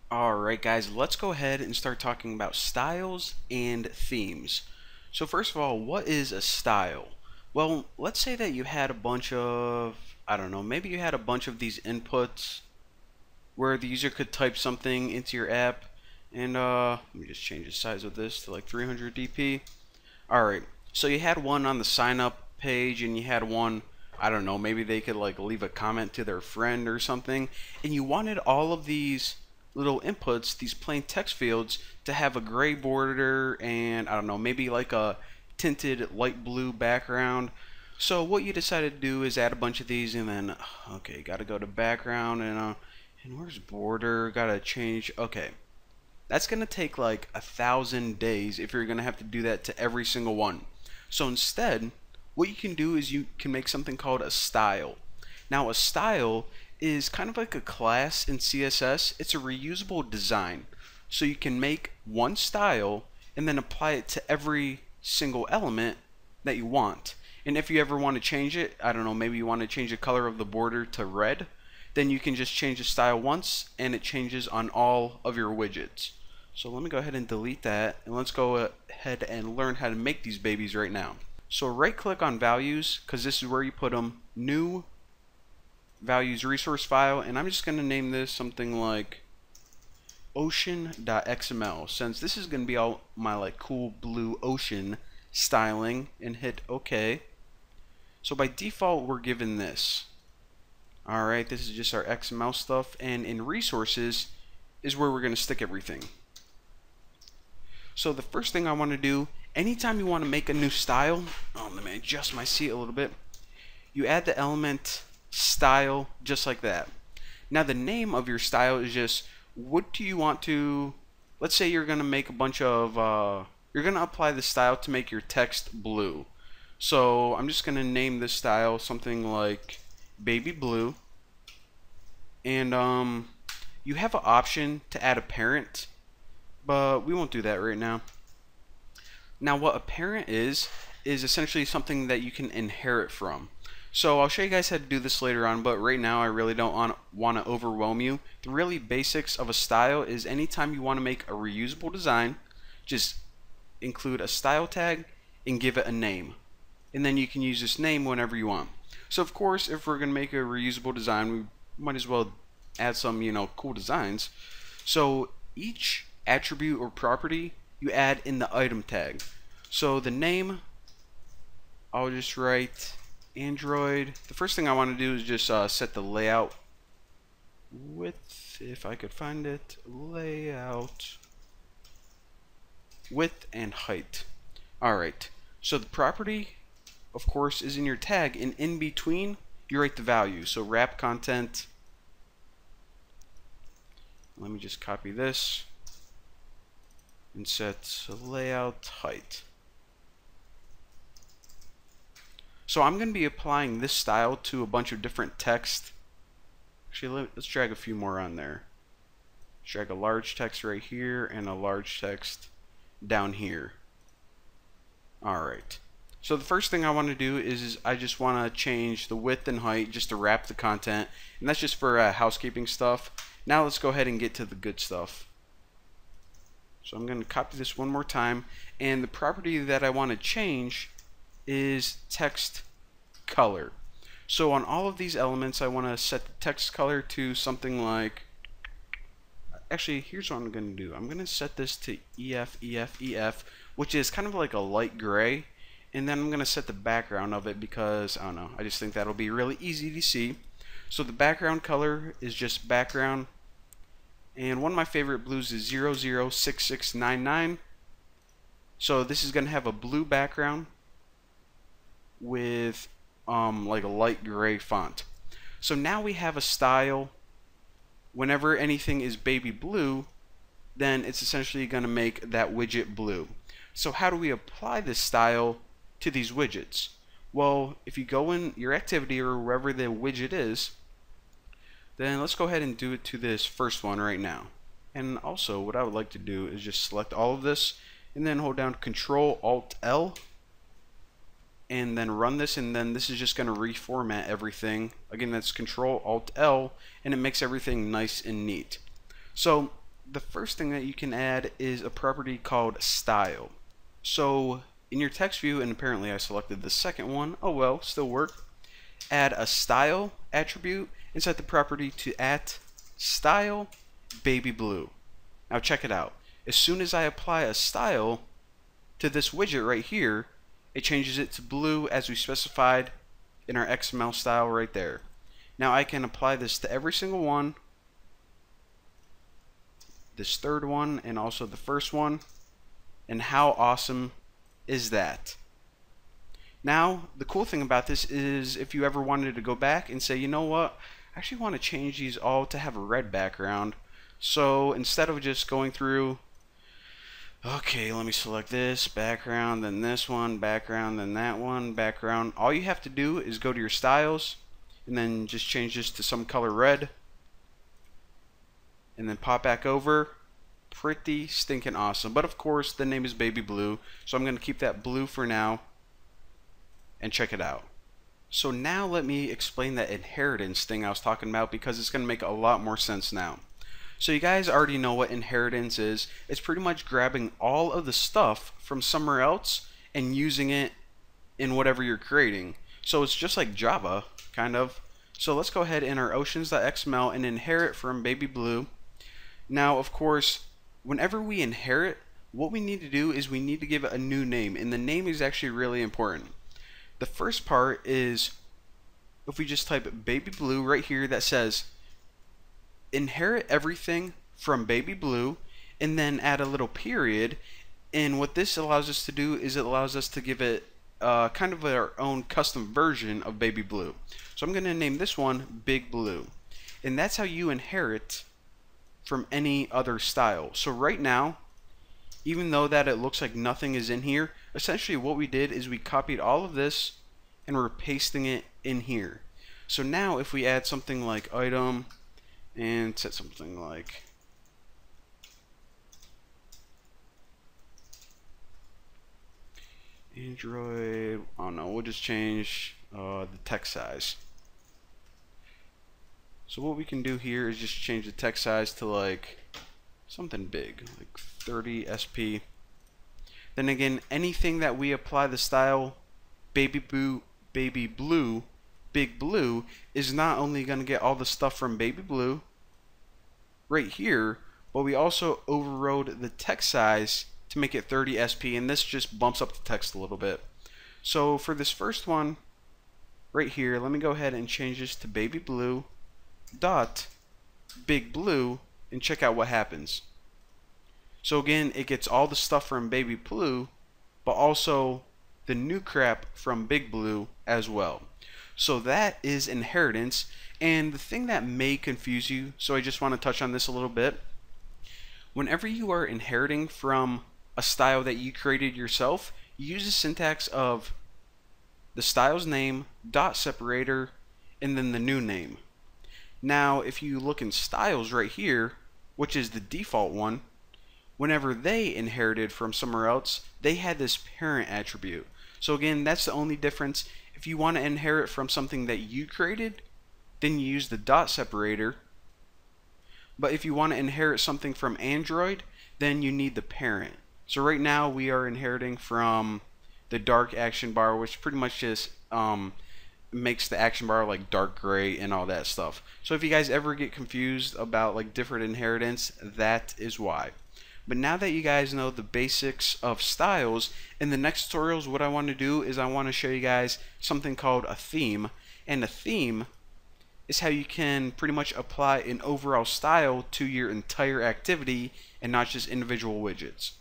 Alright guys, let's go ahead and start talking about styles and themes. So first of all, what is a style? Well, let's say that you had a bunch of, I don't know, maybe you had a bunch of these inputs where the user could type something into your app and let me just change the size of this to like 300 dp. Alright, so you had one on the sign up page and you had one, I don't know, maybe they could like leave a comment to their friend or something, and you wanted all of these little inputs, these plain text fields, to have a gray border and I don't know, maybe like a tinted light blue background. So what you decided to do is add a bunch of these and then, okay, gotta go to background and where's border, gotta change, okay. That's gonna take like 1,000 days if you're gonna have to do that to every single one. So instead, what you can do is you can make something called a style. Now a style is kind of like a class in CSS. It's a reusable design. So you can make one style and then apply it to every single element that you want. And if you ever want to change it, I don't know, maybe you want to change the color of the border to red, then you can just change the style once and it changes on all of your widgets. So let me go ahead and delete that, and let's go ahead and learn how to make these babies right now. So right click on values, because this is where you put them, new values resource file, and I'm just going to name this something like ocean.xml, since this is going to be all my like cool blue ocean styling, and hit OK. So by default we're given this. Alright, this is just our XML stuff, and in resources is where we're going to stick everything. So the first thing I want to do, anytime you want to make a new style, let me adjust my seat a little bit, you add the element style just like that. Now the name of your style is just, what do you want to, let's say you're going to make a bunch of, you're going to apply the style to make your text blue. So I'm just going to name this style something like baby blue, and you have an option to add a parent, but we won't do that right now. Now what a parent is essentially something that you can inherit from. So I'll show you guys how to do this later on, but right now I really don't want to overwhelm you. The really basics of a style is anytime you want to make a reusable design, just include a style tag and give it a name. And then you can use this name whenever you want. So of course, if we're going to make a reusable design, we might as well add some, cool designs. So each attribute or property you add in the item tag. So the name, I'll just write Android. The first thing I want to do is just set the layout width, if I could find it, layout width and height. Alright, so the property of course is in your tag, and in between you write the value. So wrap content, let me just copy this and set layout height. So I'm going to be applying this style to a bunch of different text. Actually, let's drag a few more on there. Drag a large text right here and a large text down here. Alright. So the first thing I want to do is I just want to change the width and height just to wrap the content. And that's just for housekeeping stuff. Now let's go ahead and get to the good stuff. So I'm going to copy this one more time, and the property that I want to change is text color. So on all of these elements I want to set the text color to something like, actually here's what I'm going to do. I'm going to set this to EF, which is kind of like a light gray, and then I'm going to set the background of it because, I don't know, I just think that'll be really easy to see. So the background color is just background. And one of my favorite blues is 006699. So this is going to have a blue background with like a light gray font. So now we have a style. Whenever anything is baby blue, then it's essentially going to make that widget blue. So how do we apply this style to these widgets? Well, if you go in your activity or wherever the widget is, then let's go ahead and do it to this first one right now. And also what I would like to do is just select all of this and then hold down Control Alt L and then run this, and then this is just going to reformat everything. Again, that's Control Alt L, and it makes everything nice and neat. So the first thing that you can add is a property called style. So in your text view, and apparently I selected the second one, oh well, still work. Add a style attribute and set the property to @style baby blue. Now check it out. As soon as I apply a style to this widget right here, it changes it to blue as we specified in our XML style right there. Now I can apply this to every single one, this third one, and also the first one. And how awesome is that? Now, the cool thing about this is if you ever wanted to go back and say, you know what, I actually want to change these all to have a red background. So instead of just going through, okay, let me select this background, then this one, background, then that one, background. All you have to do is go to your styles and then just change this to some color red. And then pop back over. Pretty stinking awesome. But of course, the name is baby blue, so I'm going to keep that blue for now. And check it out. So now let me explain that inheritance thing I was talking about, because it's going to make a lot more sense now. So you guys already know what inheritance is. It's pretty much grabbing all of the stuff from somewhere else and using it in whatever you're creating. So it's just like Java, kind of. So let's go ahead in our oceans.xml and inherit from baby blue. Now, of course, whenever we inherit, what we need to do is we need to give it a new name, and the name is actually really important. The first part is if we just type baby blue right here that says inherit everything from baby blue, and then add a little period. And what this allows us to do is it allows us to give it kind of our own custom version of baby blue. So I'm going to name this one big blue, and that's how you inherit from any other style. So right now, even though that it looks like nothing is in here, essentially what we did is we copied all of this and we're pasting it in here. So now if we add something like item and set something like Android, I don't know, we'll just change the text size. So what we can do here is just change the text size to like something big, like 30 SP. Then again, anything that we apply the style baby blue, big blue is not only going to get all the stuff from baby blue right here, but we also overrode the text size to make it 30 SP, and this just bumps up the text a little bit. So for this first one right here, let me go ahead and change this to baby blue dot big blue and check out what happens. So again, it gets all the stuff from baby blue, but also the new crap from big blue as well. So that is inheritance. And the thing that may confuse you, so I just want to touch on this a little bit. Whenever you are inheriting from a style that you created yourself, you use the syntax of the style's name, dot separator, and then the new name. Now, if you look in styles right here, which is the default one, whenever they inherited from somewhere else, they had this parent attribute. So again, that's the only difference. If you want to inherit from something that you created, then you use the dot separator. But if you want to inherit something from Android, then you need the parent. So right now we are inheriting from the dark action bar, which pretty much just makes the action bar like dark gray and all that stuff. So if you guys ever get confused about like different inheritance, that is why. But now that you guys know the basics of styles, in the next tutorials what I want to do is I want to show you guys something called a theme. And a theme is how you can pretty much apply an overall style to your entire activity and not just individual widgets.